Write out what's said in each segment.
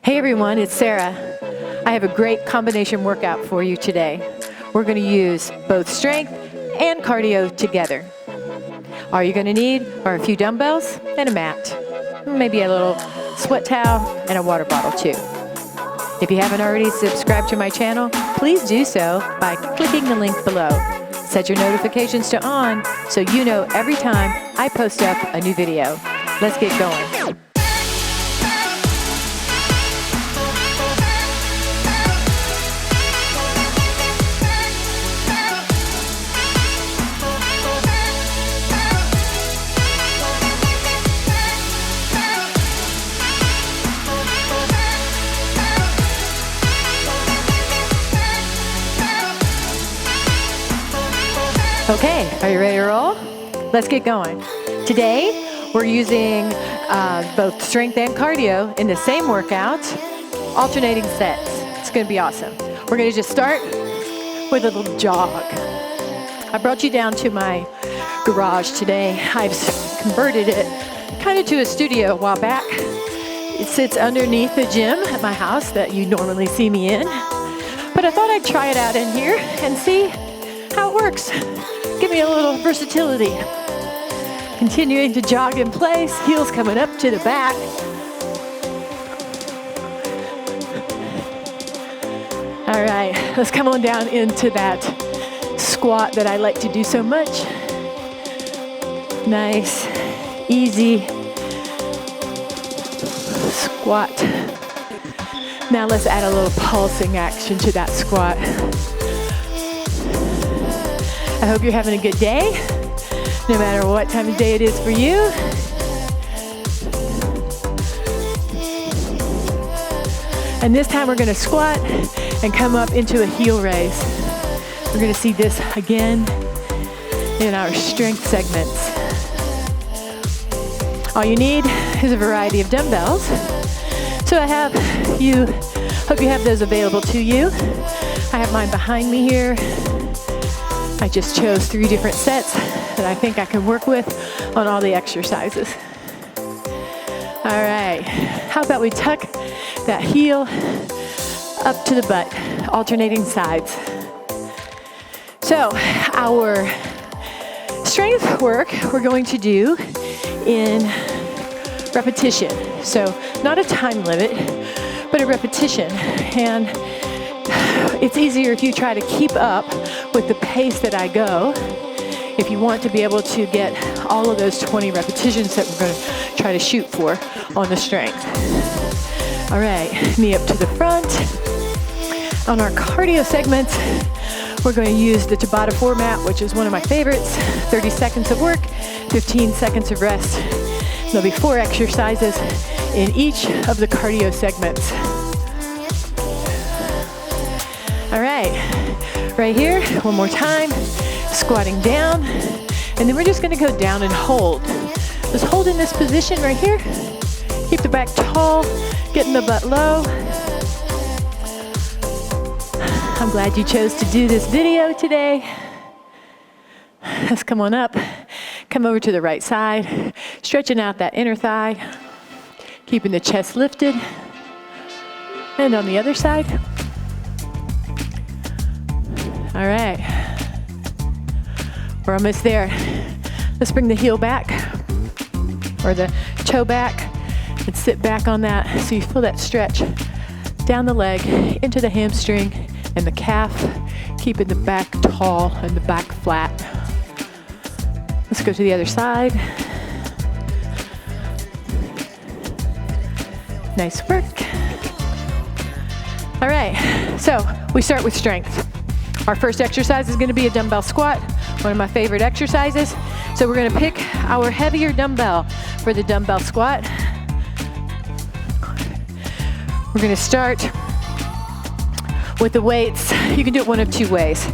Hey everyone, it's Sarah. I have a great combination workout for you today. We're going to use both strength and cardio together. All you're going to need are a few dumbbells and a mat, maybe a little sweat towel and a water bottle too. If you haven't already subscribed to my channel, please do so by clicking the link below. Set your notifications to on so you know every time I post up a new video. Let's get going. Okay, are you ready to roll? Let's get going. Today, we're using both strength and cardio in the same workout, alternating sets. It's gonna be awesome. We're gonna just start with a little jog. I brought you down to my garage today. I've converted it kind of to a studio a while back. It sits underneath the gym at my house that you normally see me in. But I thought I'd try it out in here and see how it works. Give me a little versatility. Continuing to jog in place, heels coming up to the back. All right, let's come on down into that squat that I like to do so much. Nice, easy squat. Now let's add a little pulsing action to that squat. I hope you're having a good day, no matter what time of day it is for you. And this time we're gonna squat and come up into a heel raise. We're gonna see this again in our strength segments. All you need is a variety of dumbbells. So hope you have those available to you. I have mine behind me here. I just chose 3 different sets that I think I can work with on all the exercises. All right, how about we tuck that heel up to the butt, alternating sides. So our strength work we're going to do in repetition. So not a time limit, but a repetition. And it's easier if you try to keep up with the pace that I go, if you want to be able to get all of those 20 repetitions that we're going to try to shoot for on the strength. All right, knee up to the front. On our cardio segment, we're going to use the Tabata format, which is one of my favorites. 30 seconds of work, 15 seconds of rest. There'll be 4 exercises in each of the cardio segments. All right here, one more time, squatting down, and then we're just gonna go down and hold. Just hold in this position right here. Keep the back tall, getting the butt low. I'm glad you chose to do this video today. Let's come on up, come over to the right side, stretching out that inner thigh, keeping the chest lifted, and on the other side. All right, we're almost there. Let's bring the heel back, or the toe back, and sit back on that so you feel that stretch down the leg, into the hamstring and the calf, keeping the back tall and the back flat. Let's go to the other side. Nice work. All right, so we start with strength. Our first exercise is going to be a dumbbell squat, one of my favorite exercises. So we're going to pick our heavier dumbbell for the dumbbell squat. We're going to start with the weights. You can do it one of 2 ways.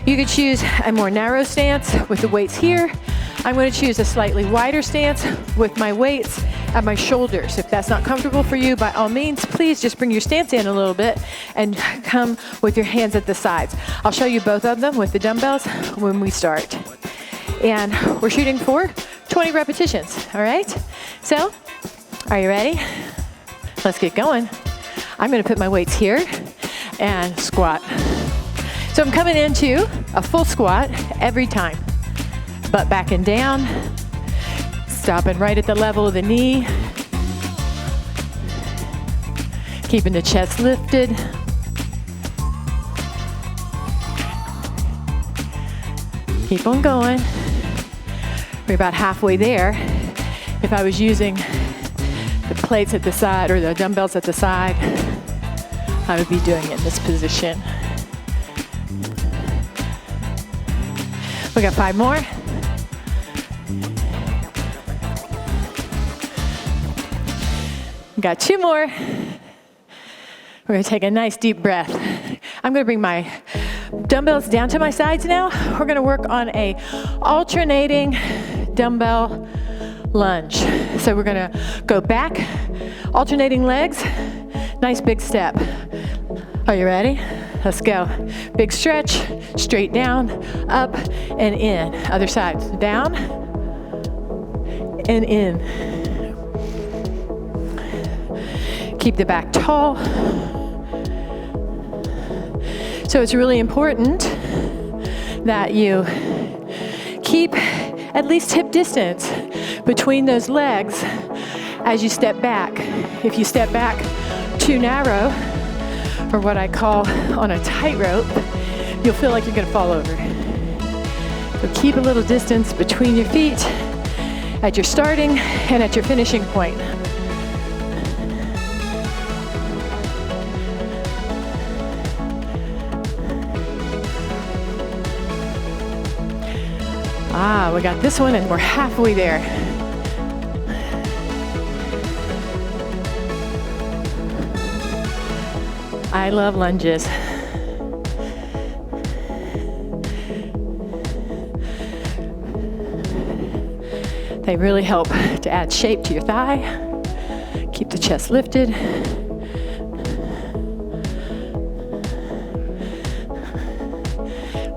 You could choose a more narrow stance with the weights here. I'm going to choose a slightly wider stance with my weights at my shoulders. If that's not comfortable for you, by all means, please just bring your stance in a little bit and come with your hands at the sides. I'll show you both of them with the dumbbells when we start. And we're shooting for 20 repetitions, all right? So, are you ready? Let's get going. I'm gonna put my weights here and squat. So I'm coming into a full squat every time. Butt back and down, stopping right at the level of the knee, keeping the chest lifted. Keep on going. We're about halfway there. If I was using the plates at the side or the dumbbells at the side, I would be doing it in this position. We got 5 more. We got 2 more. We're gonna take a nice deep breath. I'm gonna bring my dumbbells down to my sides now. We're gonna work on a alternating dumbbell lunge. So we're gonna go back, alternating legs, nice big step. Are you ready? Let's go. Big stretch, straight down, up and in. Other side, down and in. Keep the back tall. So it's really important that you keep at least hip distance between those legs as you step back. If you step back too narrow, or what I call on a tightrope, you'll feel like you're gonna fall over. So keep a little distance between your feet at your starting and at your finishing point. We got this one and we're halfway there. I love lunges. They really help to add shape to your thigh, keep the chest lifted.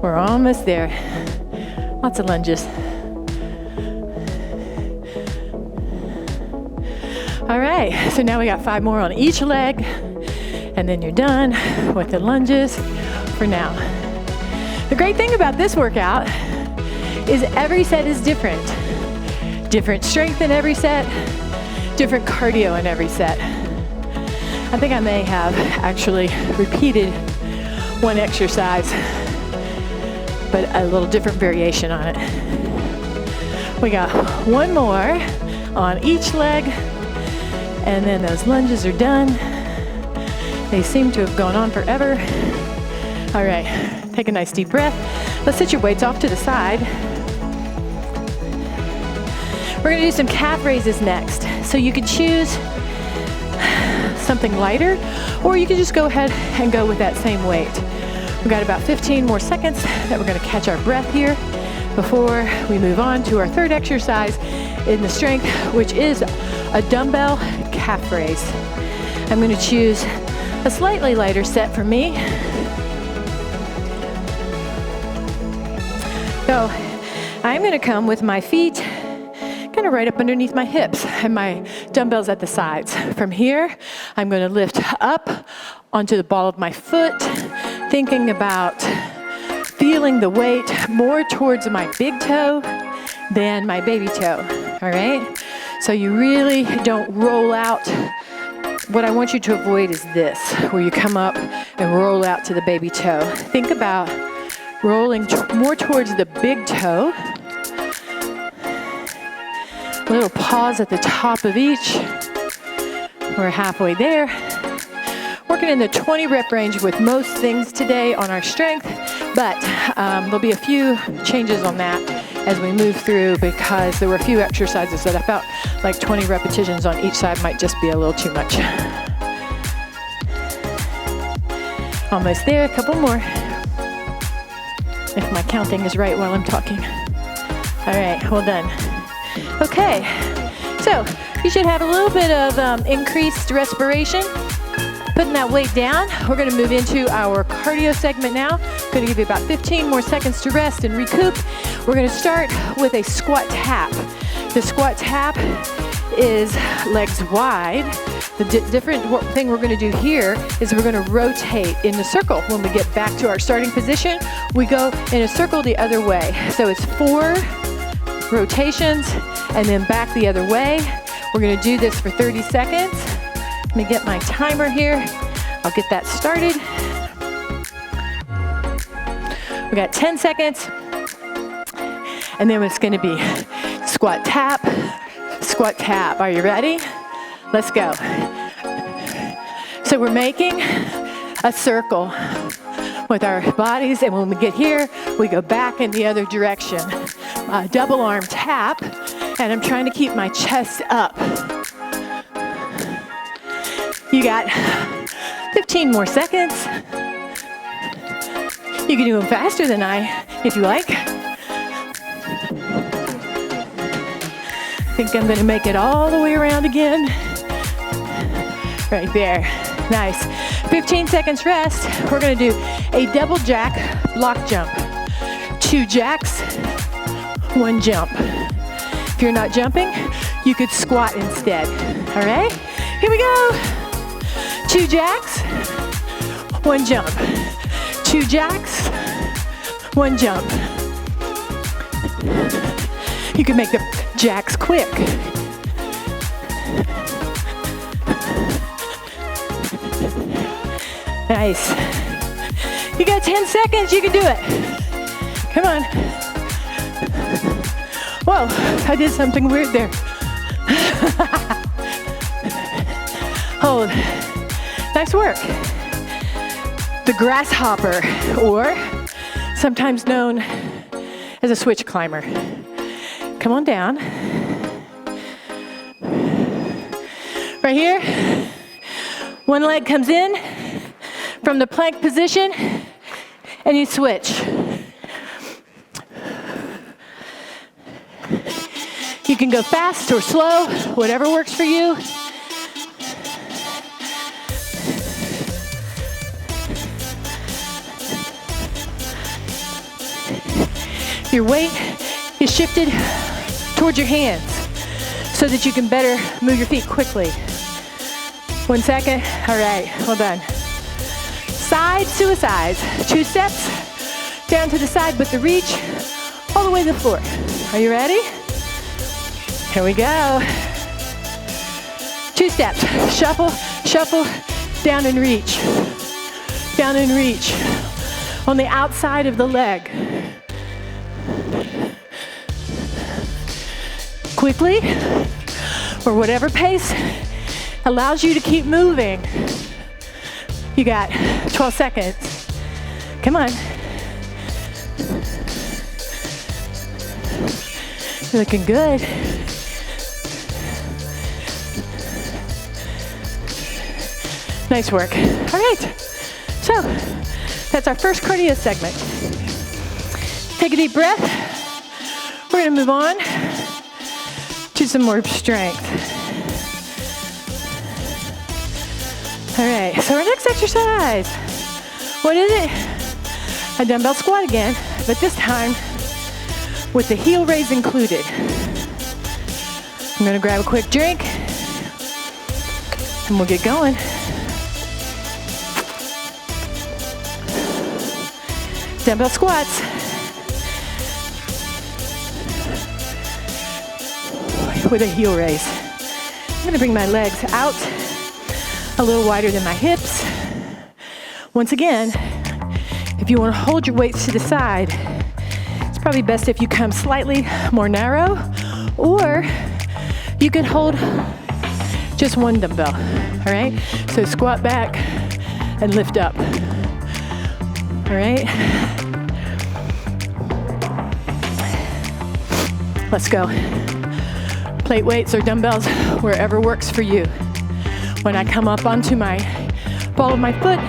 We're almost there. Lots of lunges. All right, so now we got 5 more on each leg, and then you're done with the lunges for now. The great thing about this workout is every set is different. Different strength in every set, different cardio in every set. I think I may have actually repeated one exercise, but a little different variation on it. We got 1 more on each leg, and then those lunges are done. They seem to have gone on forever. All right, take a nice deep breath. Let's sit your weights off to the side. We're gonna do some calf raises next. So you can choose something lighter, or you can just go ahead and go with that same weight. We've got about 15 more seconds that we're gonna catch our breath here before we move on to our 3rd exercise in the strength, which is a dumbbell calf raise. I'm gonna choose a slightly lighter set for me. So I'm gonna come with my feet kind of right up underneath my hips and my dumbbells at the sides. From here, I'm gonna lift up onto the ball of my foot, thinking about feeling the weight more towards my big toe than my baby toe, all right? So you really don't roll out. What I want you to avoid is this, where you come up and roll out to the baby toe. Think about rolling more towards the big toe. A little pause at the top of each. We're halfway there. Working in the 20 rep range with most things today on our strength, but there'll be a few changes on that as we move through, because there were a few exercises that I felt like 20 repetitions on each side might just be a little too much. Almost there, a couple more. If my counting is right while I'm talking. All right, well done. Okay, so you should have a little bit of increased respiration. Putting that weight down, we're gonna move into our cardio segment now. Gonna give you about 15 more seconds to rest and recoup. We're gonna start with a squat tap. The squat tap is legs wide. The different thing we're going to do here is we're going to rotate in the circle. When we get back to our starting position, we go in a circle the other way. So it's 4 rotations and then back the other way. We're going to do this for 30 seconds. Let me get my timer here. I'll get that started. We got 10 seconds. And then it's going to be squat tap, squat tap. Are you ready? Let's go. So we're making a circle with our bodies, and when we get here, we go back in the other direction. Double arm tap, and I'm trying to keep my chest up. You got 15 more seconds. You can do them faster than I, if you like. I think I'm gonna make it all the way around again. Right there, nice. 15 seconds rest. We're gonna do a double jack block jump. 2 jacks, 1 jump. If you're not jumping, you could squat instead, all right? Here we go. 2 jacks, 1 jump. 2 jacks, 1 jump. You can make the jacks quick. Nice. You got 10 seconds, you can do it. Come on. Whoa, I did something weird there. Hold. Nice work. The grasshopper, or sometimes known as a switch climber. Come on down. Right here, one leg comes in from the plank position and you switch. You can go fast or slow, whatever works for you. Your weight is shifted towards your hands so that you can better move your feet quickly. 1 second. All right, well done. Side to a side. 2 steps down to the side with the reach all the way to the floor. Are you ready? Here we go. 2 steps. Shuffle, shuffle, down and reach. Down and reach. On the outside of the leg. Quickly, or whatever pace allows you to keep moving. You got 12 seconds. Come on. You're looking good. Nice work. All right. So, that's our first cardio segment. Take a deep breath. We're going to move on to some more strength. All right, so our next exercise, what is it? A dumbbell squat again, but this time with the heel raise included. I'm gonna grab a quick drink and we'll get going. Dumbbell squats. With a heel raise. I'm gonna bring my legs out a little wider than my hips. Once again, if you wanna hold your weights to the side, it's probably best if you come slightly more narrow, or you could hold just 1 dumbbell, all right? So squat back and lift up, all right? Let's go. Plate weights or dumbbells, wherever works for you. When I come up onto my ball of my foot,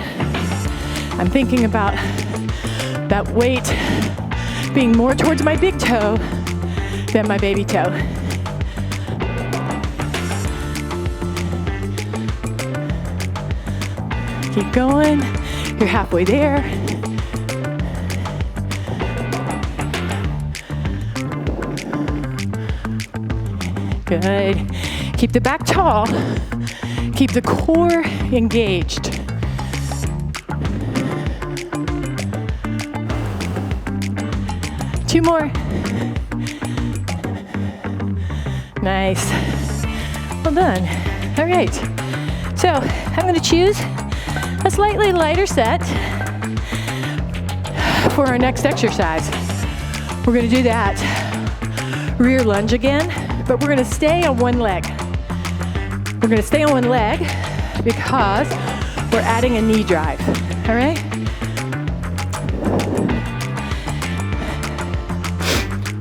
I'm thinking about that weight being more towards my big toe than my baby toe. Keep going. You're halfway there. Good. Keep the back tall. Keep the core engaged. Two more. Nice. Well done. All right. So I'm going to choose a slightly lighter set for our next exercise. We're going to do that rear lunge again, but we're going to stay on one leg. We're going to stay on one leg because we're adding a knee drive. All right?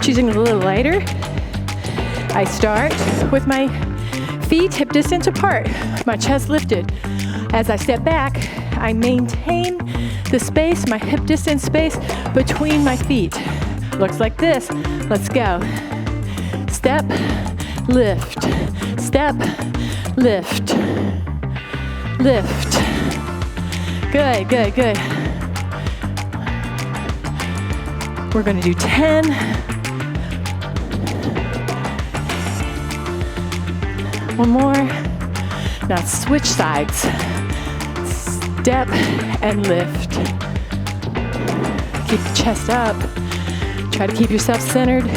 Choosing a little lighter. I start with my feet hip distance apart, my chest lifted. As I step back, I maintain the space, my hip distance space between my feet. Looks like this. Let's go. Step, lift, step, lift, lift. Good, good, good. We're going to do 10. One more. Now switch sides. Step and lift. Keep the chest up. Try to keep yourself centered.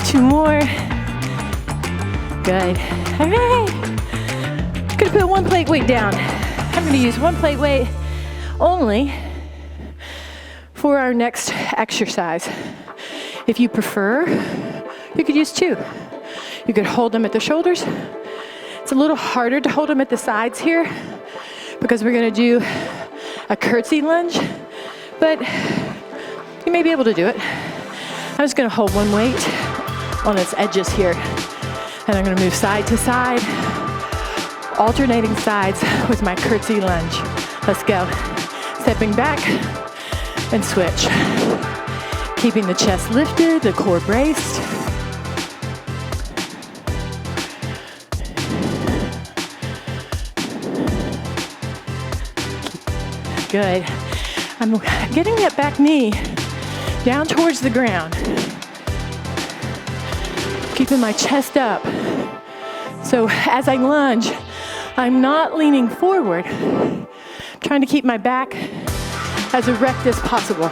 Two more. Good. All right. Gonna put one plate weight down. I'm gonna use one plate weight only for our next exercise. If you prefer, you could use two. You could hold them at the shoulders. It's a little harder to hold them at the sides here because we're gonna do a curtsy lunge, but you may be able to do it. I'm just gonna hold one weight on its edges here, and I'm gonna move side to side, alternating sides with my curtsy lunge. Let's go. Stepping back and switch. Keeping the chest lifted, the core braced. Good. I'm getting that back knee down towards the ground. Keeping my chest up. So as I lunge, I'm not leaning forward. I'm trying to keep my back as erect as possible.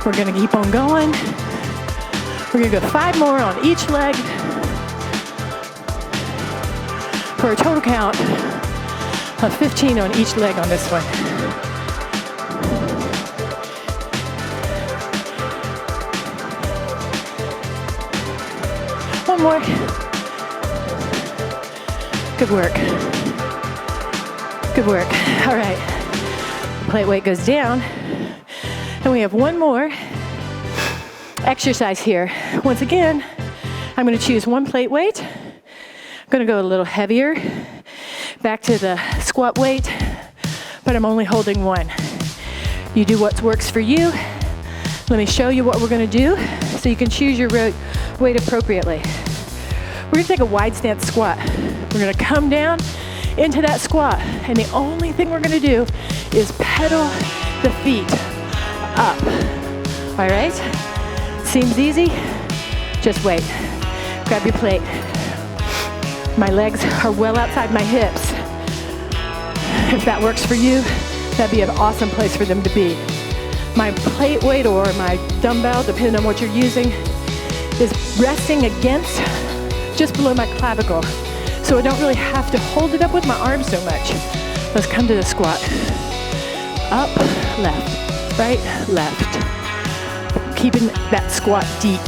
We're gonna keep on going. We're gonna go 5 more on each leg for a total count of 15 on each leg on this one. One more. Good work. Good work. All right. Plate weight goes down. And we have one more exercise here. Once again, I'm going to choose one plate weight. I'm going to go a little heavier, back to the squat weight, but I'm only holding one. You do what works for you. Let me show you what we're going to do so you can choose your weight appropriately. We're going to take a wide stance squat. We're going to come down into that squat, and the only thing we're going to do is pedal the feet up. All right? Seems easy? Just wait. Grab your plate. My legs are well outside my hips. If that works for you, that'd be an awesome place for them to be. My plate weight or my dumbbell, depending on what you're using, is resting against just below my clavicle. So I don't really have to hold it up with my arms so much. Let's come to the squat. Up, left, right, left. Keeping that squat deep.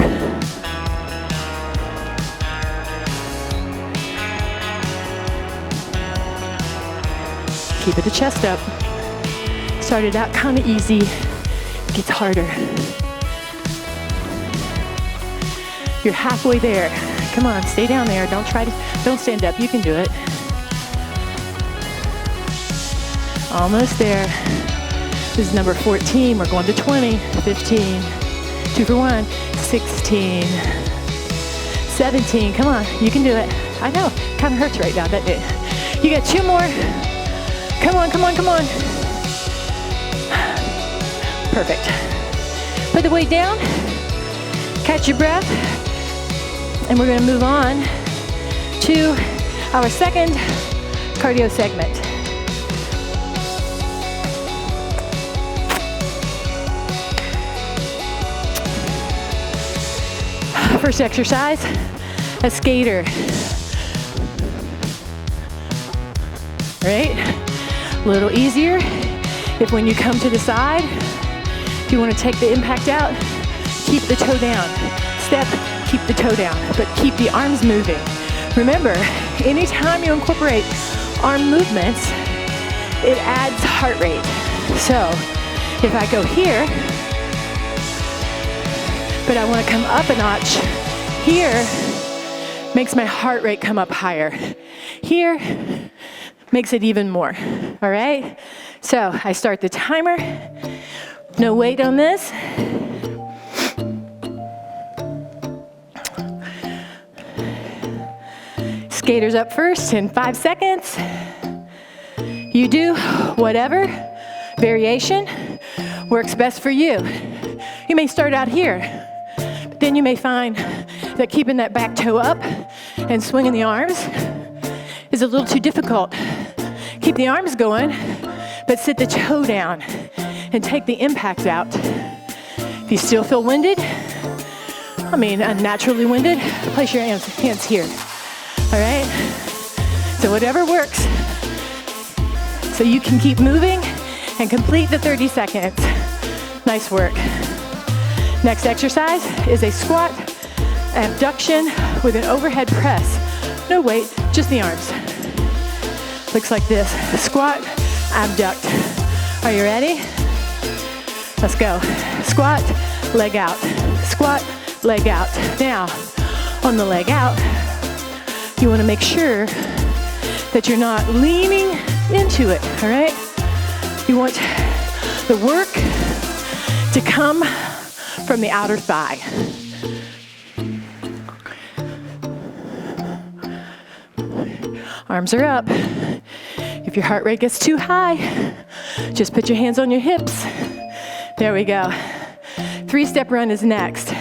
Keep the chest up. Started out kind of easy, gets harder. You're halfway there. Come on, stay down there. Don't stand up. You can do it. Almost there. This is number 14. We're going to 20, 15, 2 for 1, 16, 17. Come on, you can do it. I know, kind of hurts right now, doesn't it? You got 2 more. Come on, come on, come on. Perfect. Put the weight down, catch your breath, and we're gonna move on to our second cardio segment. First exercise, a skater. Right? A little easier if when you come to the side, if you want to take the impact out, keep the toe down. Step, keep the toe down, but keep the arms moving. Remember, anytime you incorporate arm movements, it adds heart rate. So if I go here, but I want to come up a notch, here makes my heart rate come up higher. Here makes it even more, all right? So I start the timer, no weight on this. Skaters up first in 5 seconds. You do whatever variation works best for you. You may start out here, but then you may find that keeping that back toe up and swinging the arms is a little too difficult. Keep the arms going, but sit the toe down and take the impact out. If you still feel winded, unnaturally winded, place your hands here, all right? So whatever works, so you can keep moving and complete the 30 seconds. Nice work. Next exercise is a squat abduction with an overhead press. No weight, just the arms. Looks like this. Squat, abduct. Are you ready? Let's go. Squat, leg out. Squat, leg out. Now, on the leg out, you want to make sure that you're not leaning into it, all right? You want the work to come from the outer thigh. Arms are up. If your heart rate gets too high, just put your hands on your hips. There we go. 3-step run is next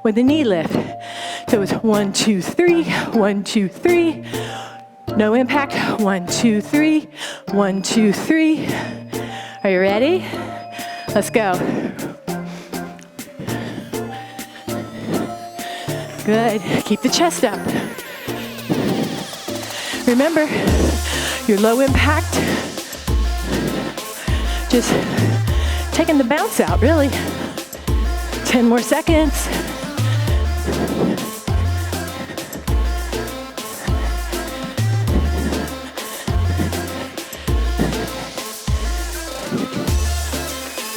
with the knee lift. So it's 1, 2, 3, 1, 2, 3. No impact. 1, 2, 3, 1, 2, 3. Are you ready? Let's go. Good. Keep the chest up. Remember, your low impact, just taking the bounce out, really. 10 more seconds.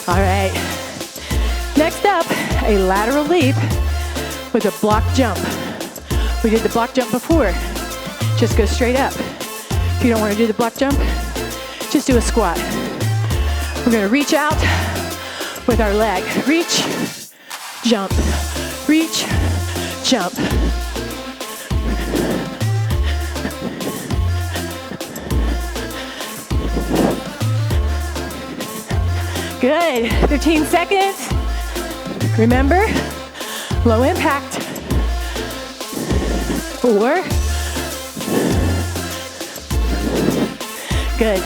All right. Next up, a lateral leap with a block jump. We did the block jump before. Just go straight up. If you don't want to do the block jump, just do a squat. We're going to reach out with our leg. Reach, jump, reach, jump. Good. 15 seconds. Remember, low impact. 4. Good.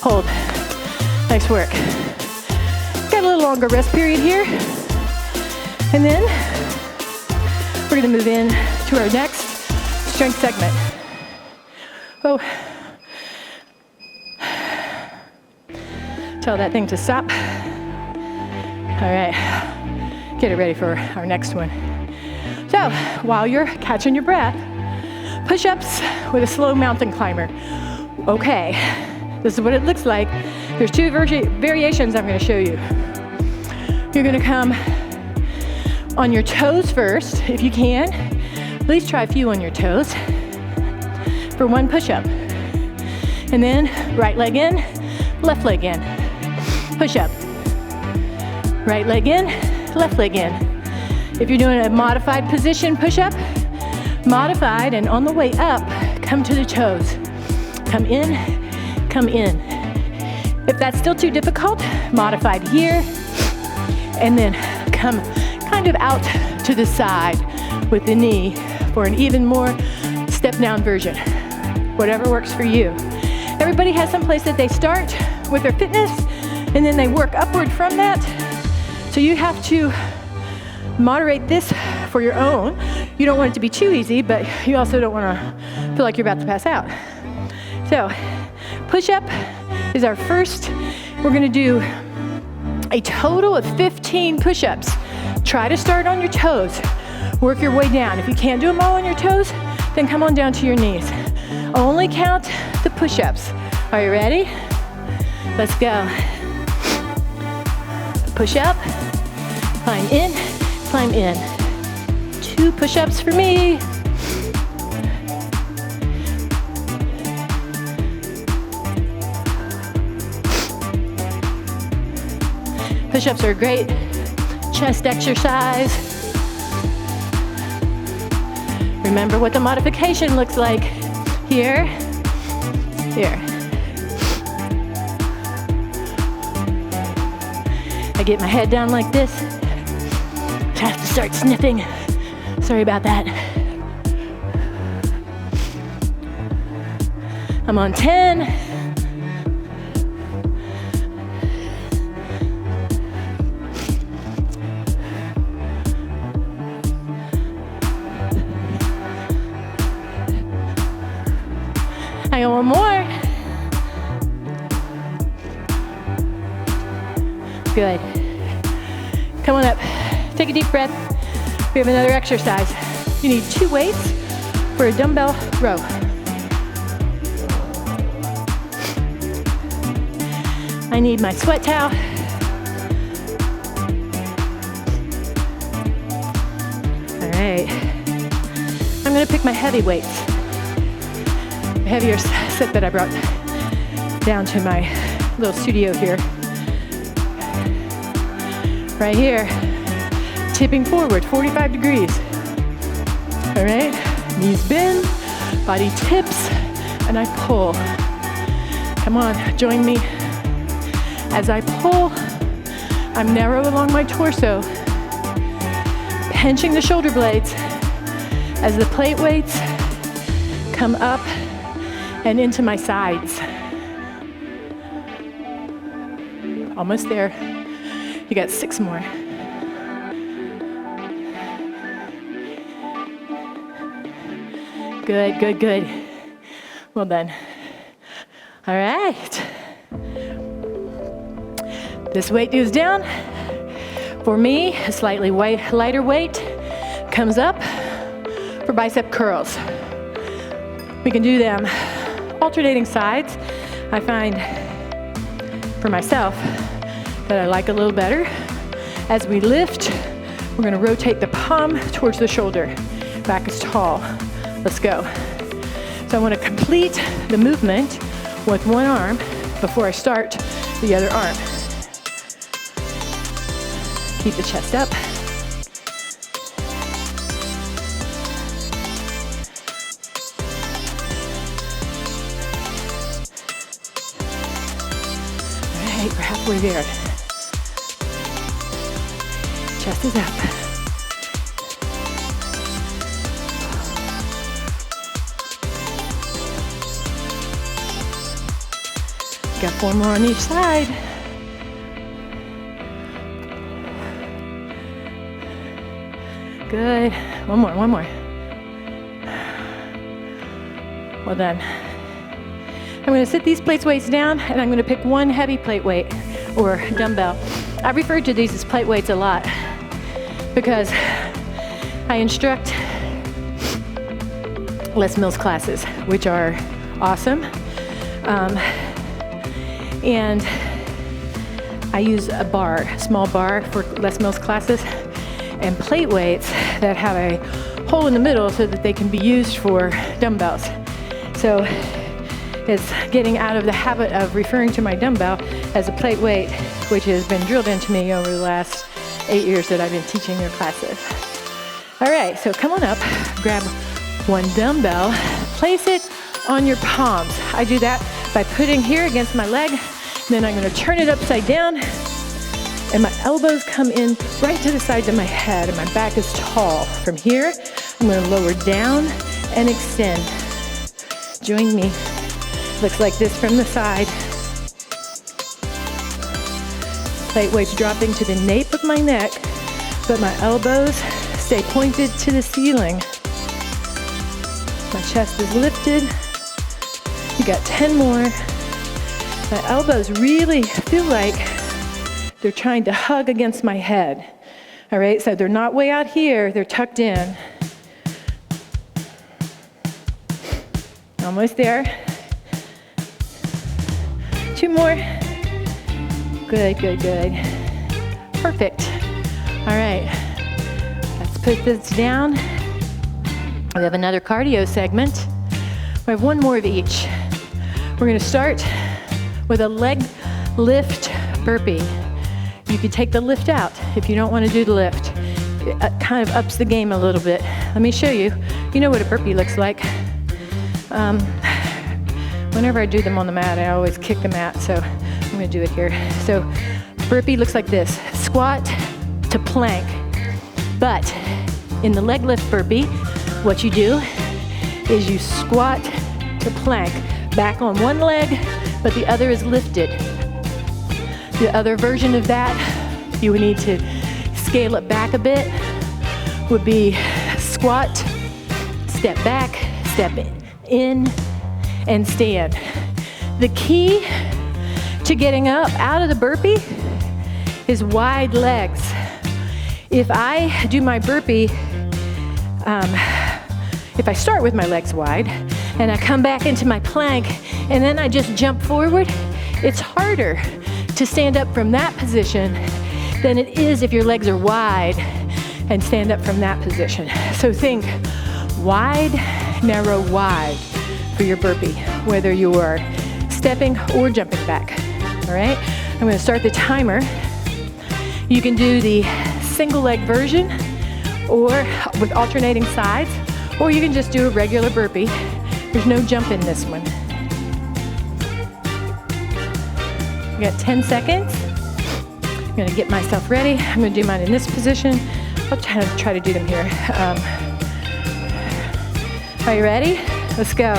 Hold. Nice work. Got a little longer rest period here. And then we're going to move in to our next strength segment. Oh. Tell that thing to stop. All right. Get it ready for our next one. So while you're catching your breath, push-ups with a slow mountain climber. Okay, this is what it looks like. There's 2 variations I'm going to show you. You're going to come on your toes first, if you can. Please try a few on your toes for 1 push-up. And then right leg in, left leg in. Push-up. Right leg in, left leg in. If you're doing a modified position push-up, modified, and on the way up, come to the toes. Come in, come in. If that's still too difficult, modified here, and then come kind of out to the side with the knee for an even more step down version. Whatever works for you. Everybody has some place that they start with their fitness, and then they work upward from that. So you have to moderate this for your own. You don't want it to be too easy, but you also don't want to feel like you're about to pass out. So push-up is our first. We're gonna do a total of 15 push-ups. Try to start on your toes. Work your way down. If you can't do them all on your toes, then come on down to your knees. Only count the push-ups. Are you ready? Let's go. Push up, climb in, climb in. 2 push-ups for me. Push-ups are a great chest exercise. Remember what the modification looks like. Here, here. I get my head down like this. I have to start sniffing. Sorry about that. I'm on 10. I got one more. Good. Come on up. Take a deep breath. We have another exercise. You need 2 weights for a dumbbell row. I need my sweat towel. All right. I'm gonna pick my heavy weights. The heavier set that I brought down to my little studio here. Right here, tipping forward, 45 degrees. All right, knees bend, body tips, and I pull. Come on, join me. As I pull, I'm narrow along my torso, pinching the shoulder blades as the plate weights come up and into my sides. Almost there. You got 6 more. Good, good, good. Well done. All right. This weight goes down. For me, a slightly lighter weight comes up for bicep curls. We can do them alternating sides. I find for myself that I like a little better. As we lift, we're gonna rotate the palm towards the shoulder. Back is tall. Let's go. So I wanna complete the movement with one arm before I start the other arm. Keep the chest up. All right, we're halfway there. Chest is up. Got 4 more on each side. Good. One more, one more. Well done. I'm gonna sit these plate weights down and I'm gonna pick one heavy plate weight or dumbbell. I refer to these as plate weights a lot because I instruct Les Mills classes, which are awesome. And I use a bar, small bar for Les Mills classes, and plate weights that have a hole in the middle so that they can be used for dumbbells. So it's getting out of the habit of referring to my dumbbell as a plate weight, which has been drilled into me over the last 8 years that I've been teaching your classes. All right, so come on up, grab one dumbbell, place it on your palms. I do that by putting here against my leg, then I'm gonna turn it upside down, and my elbows come in right to the sides of my head, and my back is tall. From here, I'm gonna lower down and extend. Join me. Looks like this from the side. Plate weights dropping to the nape of my neck, but my elbows stay pointed to the ceiling. My chest is lifted. You got 10 more. My elbows really feel like they're trying to hug against my head. All right, so they're not way out here, they're tucked in. Almost there. 2 more. Good, good, good. Perfect. All right, let's put this down. We have another cardio segment. We have 1 more of each. We're gonna start with a leg lift burpee. You could take the lift out if you don't wanna do the lift. It kind of ups the game a little bit. Let me show you. You know what a burpee looks like. Whenever I do them on the mat, I always kick the mat, so I'm gonna do it here. So burpee looks like this, squat to plank. But in the leg lift burpee, what you do is you squat to plank, back on one leg, but the other is lifted. The other version of that, you would need to scale it back a bit, would be squat, step back, step in, and stand. The key to getting up out of the burpee is wide legs. If I do my burpee, if I start with my legs wide and I come back into my plank and then I just jump forward, it's harder to stand up from that position than it is if your legs are wide and stand up from that position. So think wide, narrow, wide for your burpee, whether you are stepping or jumping back. All right, I'm gonna start the timer. You can do the single leg version or with alternating sides, or you can just do a regular burpee. There's no jump in this one. We got 10 seconds. I'm gonna get myself ready. I'm gonna do mine in this position. I'll try to do them here. Are you ready? Let's go.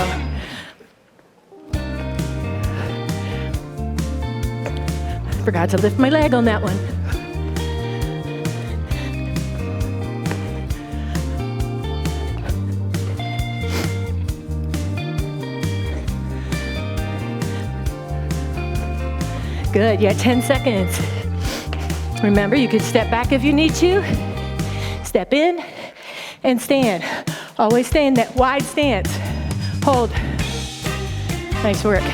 Forgot to lift my leg on that one. Good, you got 10 seconds. Remember, you can step back if you need to, step in, and stand. Always stay in that wide stance. Hold. Nice work.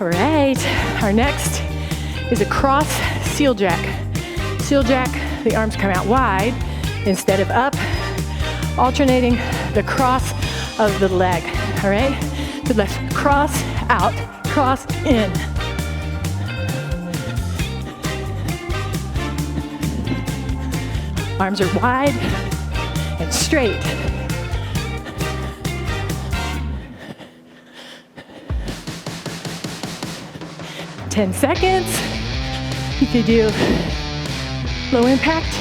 All right, our next is a cross seal jack. Seal jack, the arms come out wide instead of up, alternating the cross of the leg, all right? So let's cross out, cross in. Arms are wide and straight. Ten seconds. You could do low impact,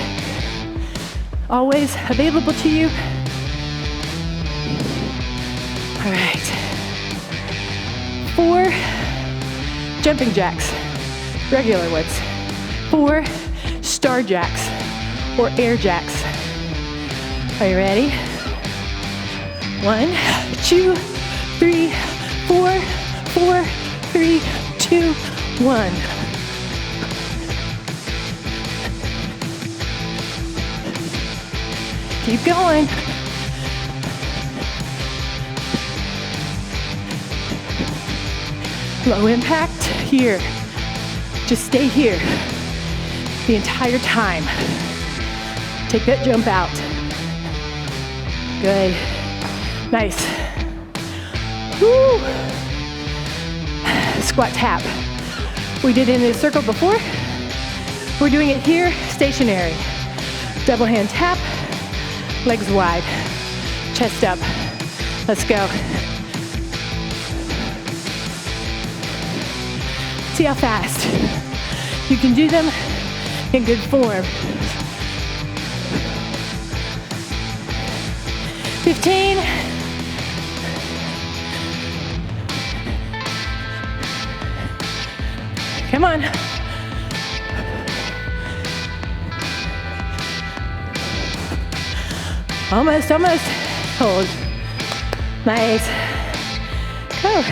always available to you. All right. 4 jumping jacks, regular ones. 4 star jacks or air jacks. Are you ready? 1, 2, 3, 4, 4, 3, 2, 1. Keep going. Low impact here. Just stay here the entire time. Take that jump out. Good. Nice. Woo. Squat tap. We did it in a circle before. We're doing it here, stationary. Double hand tap, legs wide, chest up. Let's go. See how fast you can do them in good form. 15. Come on. Almost, almost. Hold. Nice. Go.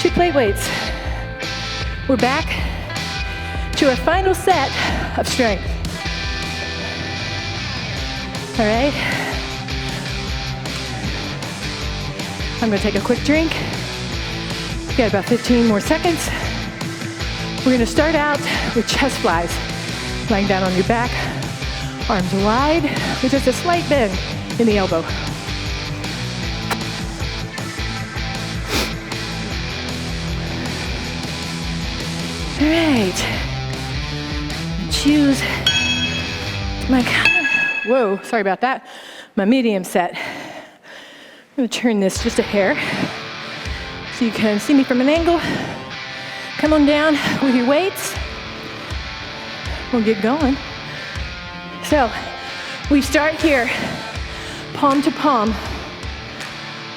2 plate weights. We're back to our final set of strength. All right. I'm gonna take a quick drink. We got about 15 more seconds. We're gonna start out with chest flies. Lying down on your back, arms wide, with just a slight bend in the elbow. All right. Choose my, whoa, sorry about that. My medium set. I'm gonna turn this just a hair so you can see me from an angle. Come on down with your weights. We'll get going. So we start here, palm to palm,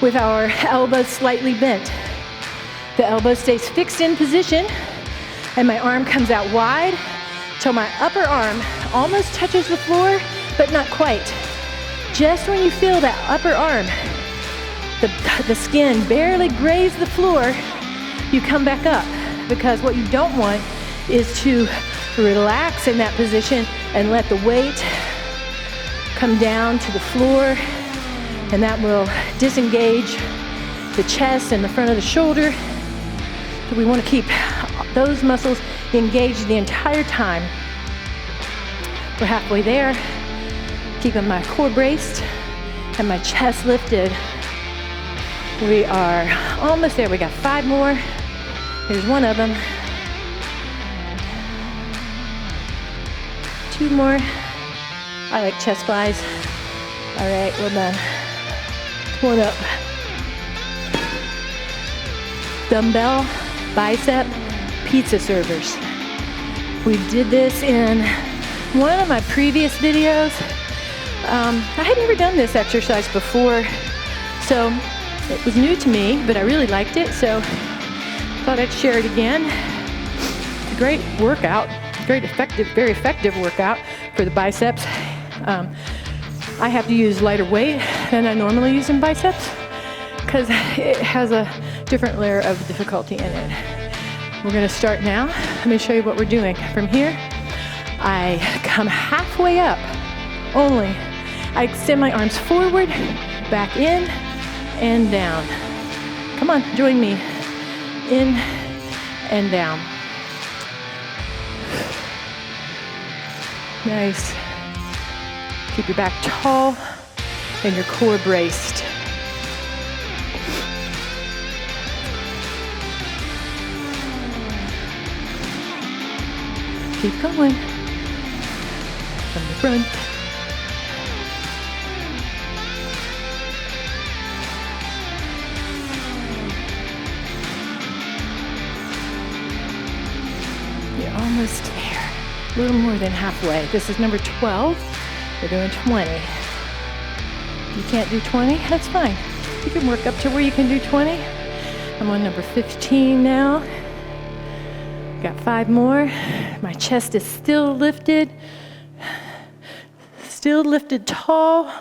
with our elbows slightly bent. The elbow stays fixed in position, and my arm comes out wide till my upper arm almost touches the floor, but not quite. Just when you feel that upper arm, the skin barely grazes the floor, you come back up, because what you don't want is to relax in that position and let the weight come down to the floor, and that will disengage the chest and the front of the shoulder. So we want to keep those muscles engaged the entire time. We're halfway there, keeping my core braced and my chest lifted. We are almost there. We got 5 more. Here's one of them. 2 more. I like chest flies. All right, well done. One up. Dumbbell, bicep, pizza servers. We did this in one of my previous videos. I had never done this exercise before, so it was new to me, but I really liked it, so thought I'd share it again. It's a great workout, very effective workout for the biceps. I have to use lighter weight than I normally use in biceps because it has a different layer of difficulty in it. We're gonna start now. Let me show you what we're doing. From here, I come halfway up only. I extend my arms forward, back in, and down. Come on, join me. In and down. Nice. Keep your back tall and your core braced. Keep going. From the front. You're almost there. A little more than halfway. This is number 12. We're doing 20. You can't do 20? That's fine. You can work up to where you can do 20. I'm on number 15 now. Got 5 more. My chest is still lifted tall.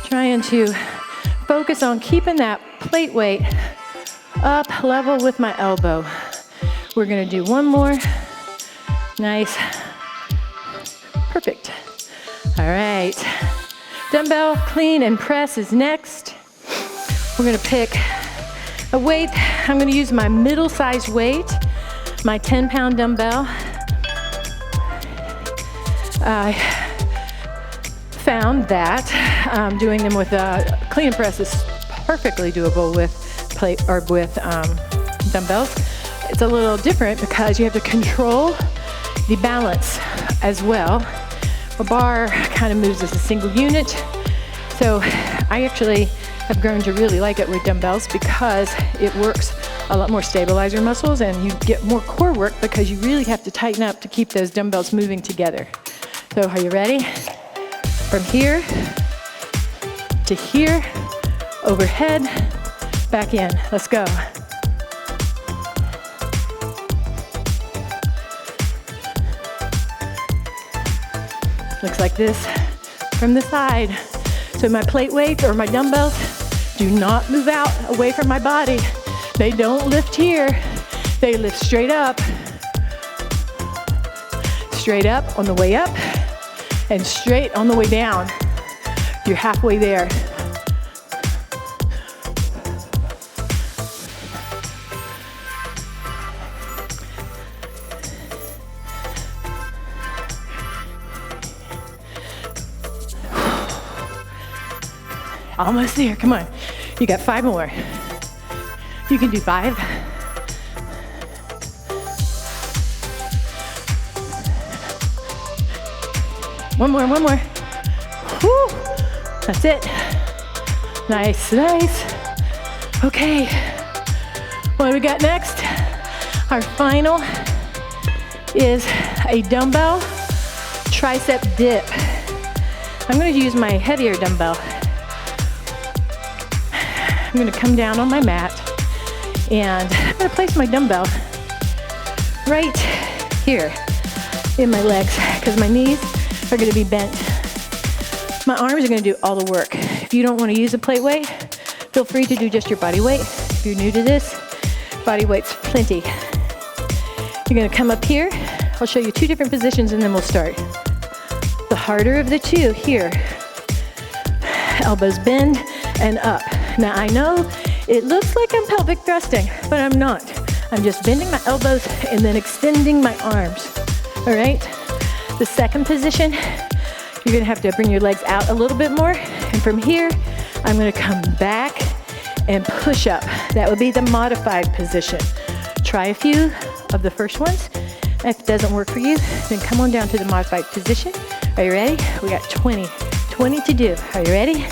Trying to focus on keeping that plate weight up level with my elbow. We're gonna do one more. Nice. Perfect. All right. Dumbbell clean and press is next. We're gonna pick a weight. I'm gonna use my middle-sized weight, my 10-pound dumbbell. I found that doing them with a clean and press is perfectly doable with plate or with dumbbells. It's a little different because you have to control the balance as well. A bar kind of moves as a single unit, So I actually have grown to really like it with dumbbells because it works a lot more stabilizer muscles and you get more core work because you really have to tighten up to keep those dumbbells moving together. So are you ready? From here to here, overhead, back in. Let's go. Looks like this from the side. So my plate weights or my dumbbells do not move out away from my body. They don't lift here. They lift straight up. Straight up on the way up and straight on the way down. You're halfway there. Almost there, come on. You got 5 more. You can do 5. One more. Woo. That's it. Nice. Okay, what do we got next? Our final is a dumbbell tricep dip. I'm gonna use my heavier dumbbell. I'm gonna come down on my mat and I'm gonna place my dumbbell right here in my legs because my knees are gonna be bent. My arms are gonna do all the work. If you don't wanna use a plate weight, feel free to do just your body weight. If you're new to this, body weight's plenty. You're gonna come up here. I'll show you 2 different positions and then we'll start. The harder of the 2 here. Elbows bend and up. Now I know it looks like I'm pelvic thrusting, but I'm not. I'm just bending my elbows and then extending my arms, all right? The second position, you're gonna have to bring your legs out a little bit more. And from here, I'm gonna come back and push up. That would be the modified position. Try a few of the first ones. If it doesn't work for you, then come on down to the modified position. Are you ready? We got 20 to do. Are you ready?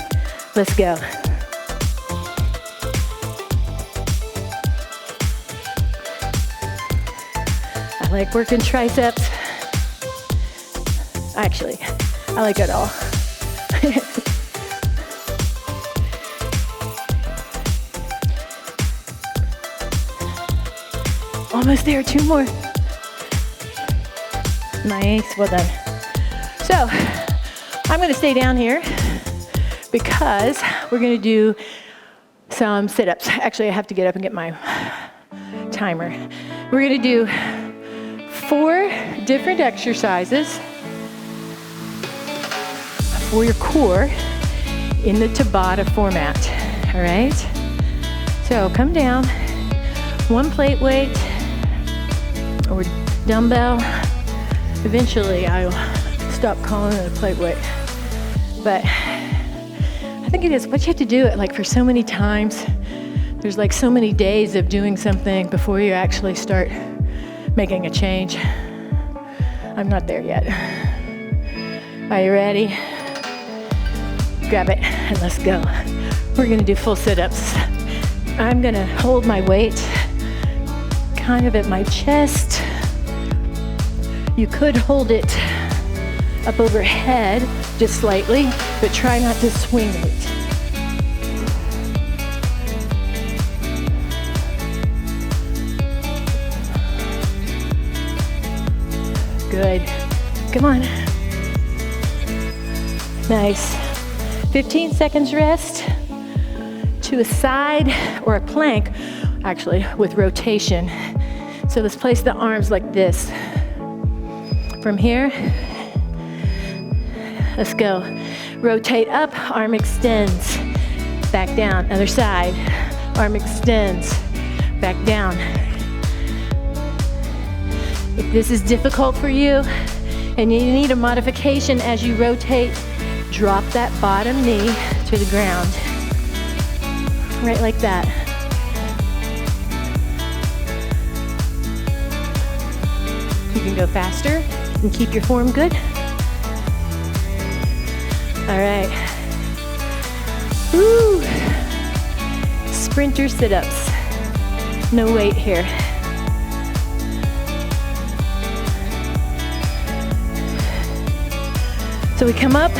Let's go. I like working triceps. Actually, I like it all. Almost there, 2 more. Nice, well done. So, I'm gonna stay down here because we're gonna do some sit-ups. Actually, I have to get up and get my timer. We're gonna do 4 different exercises for your core in the Tabata format, all right? So come down, 1 plate weight or dumbbell. Eventually I'll stop calling it a plate weight. But I think it is what you have to do it like for so many times. There's like so many days of doing something before you actually start making a change. I'm not there yet. Are you ready? Grab it and let's go. We're gonna do full sit-ups. I'm gonna hold my weight kind of at my chest. You could hold it up overhead just slightly, but try not to swing it. Good. Come on. Nice. 15 seconds rest to a side or a plank, actually, with rotation. So let's place the arms like this. From here, let's go. Rotate up, arm extends. Back down, other side. Arm extends. Back down. If this is difficult for you and you need a modification as you rotate, drop that bottom knee to the ground. Right like that. You can go faster and keep your form good. All right. Woo! Sprinter sit-ups. No weight here. So we come up,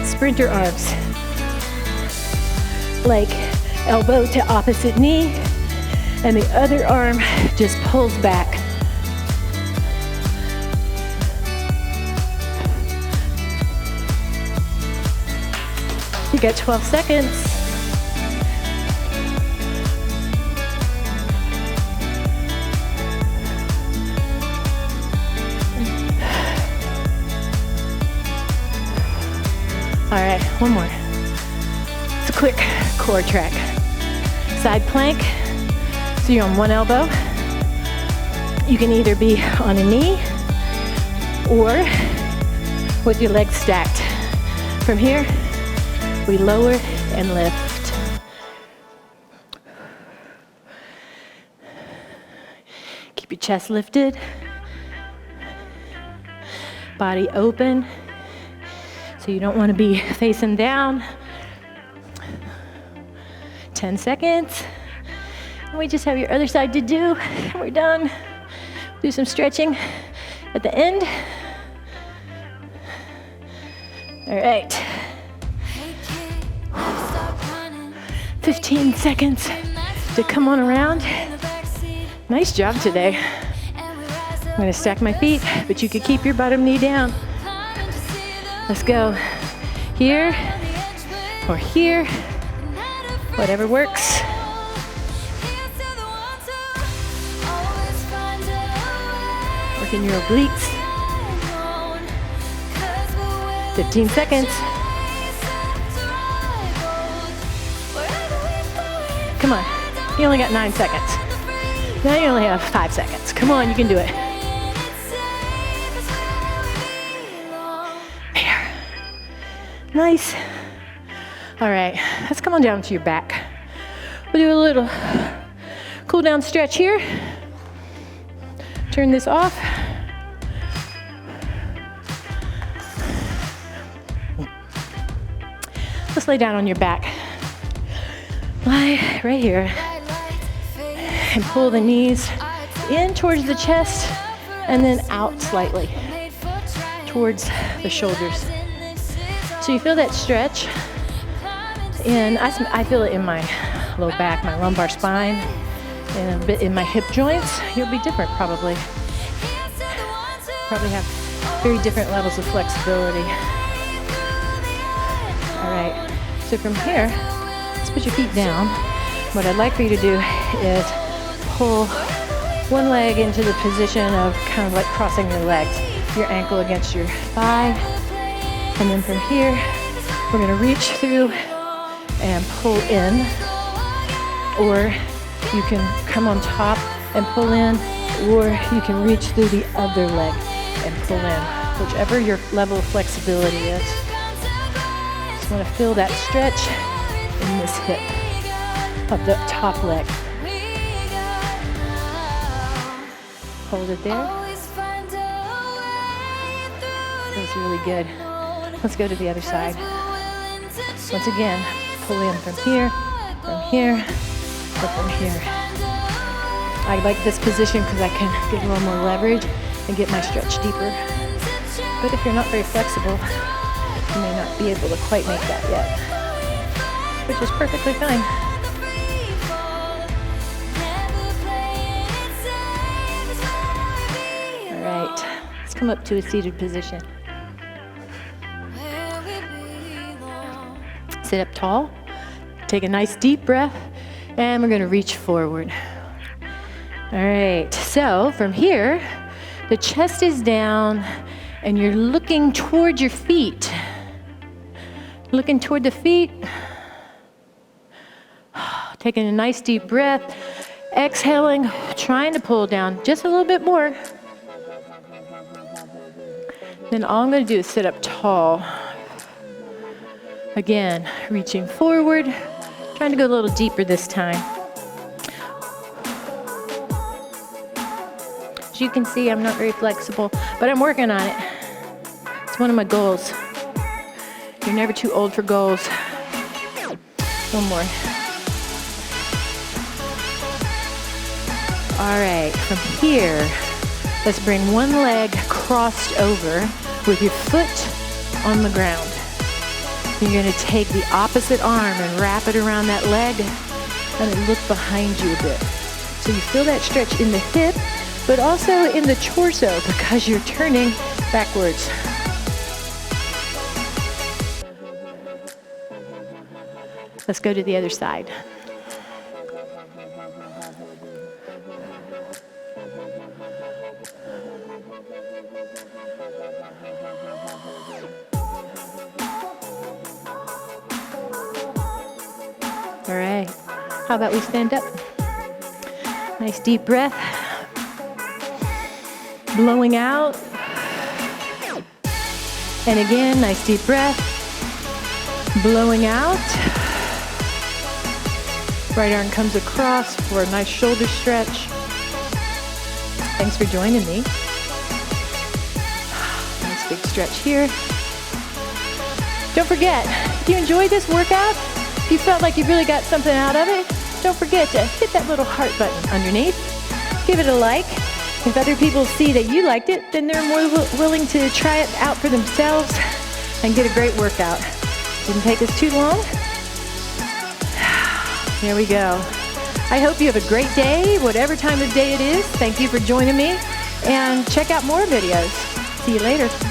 sprinter arms. Like elbow to opposite knee, and the other arm just pulls back. You got 12 seconds. All right, one more. It's a quick core track. Side plank, so you're on one elbow. You can either be on a knee or with your legs stacked. From here, we lower and lift. Keep your chest lifted, body open. So you don't want to be facing down. 10 seconds. And we just have your other side to do. And we're done. Do some stretching at the end. All right. 15 seconds to come on around. Nice job today. I'm going to stack my feet, but you could keep your bottom knee down. Let's go. Here or here, whatever works. Working your obliques. 15 seconds. Come on, you only got 9 seconds. Now you only have 5 seconds. Come on, you can do it. There. Nice. All right, let's come on down to your back. We'll do a little cool down stretch here. Turn this off. Let's lay down on your back. Lie right here and pull the knees in towards the chest and then out slightly towards the shoulders. So you feel that stretch, and I feel it in my low back, my lumbar spine, and a bit in my hip joints. You'll be different probably. Probably have very different levels of flexibility. All right, so from here, let's put your feet down. What I'd like for you to do is pull one leg into the position of kind of like crossing your legs, your ankle against your thigh. And then from here, we're gonna reach through and pull in, or you can come on top and pull in, or you can reach through the other leg and pull in, whichever your level of flexibility is. Just wanna feel that stretch in this hip of the top leg. Hold it there. Feels really good. Let's go to the other side. Once again, pull in from here, or from here. I like this position because I can get a little more leverage and get my stretch deeper. But if you're not very flexible, you may not be able to quite make that yet, which is perfectly fine. All right, let's come up to a seated position. Sit up tall, take a nice deep breath, and we're gonna reach forward. All right, so from here, the chest is down and you're looking toward your feet. Looking toward the feet. Taking a nice deep breath, exhaling, trying to pull down just a little bit more. Then all I'm gonna do is sit up tall. Again, reaching forward, trying to go a little deeper this time. As you can see, I'm not very flexible, but I'm working on it. It's one of my goals. You're never too old for goals. One more. All right, from here, let's bring one leg crossed over with your foot on the ground. You're gonna take the opposite arm and wrap it around that leg and then look behind you a bit. So you feel that stretch in the hip, but also in the torso because you're turning backwards. Let's go to the other side. All right, how about we stand up? Nice deep breath. Blowing out. And again, nice deep breath. Blowing out. Right arm comes across for a nice shoulder stretch. Thanks for joining me. Nice big stretch here. Don't forget, if you enjoyed this workout, if you felt like you really got something out of it, don't forget to hit that little heart button underneath. Give it a like. If other people see that you liked it, then they're more willing to try it out for themselves and get a great workout. Didn't take us too long. There we go. I hope you have a great day, whatever time of day it is. Thank you for joining me, and check out more videos. See you later.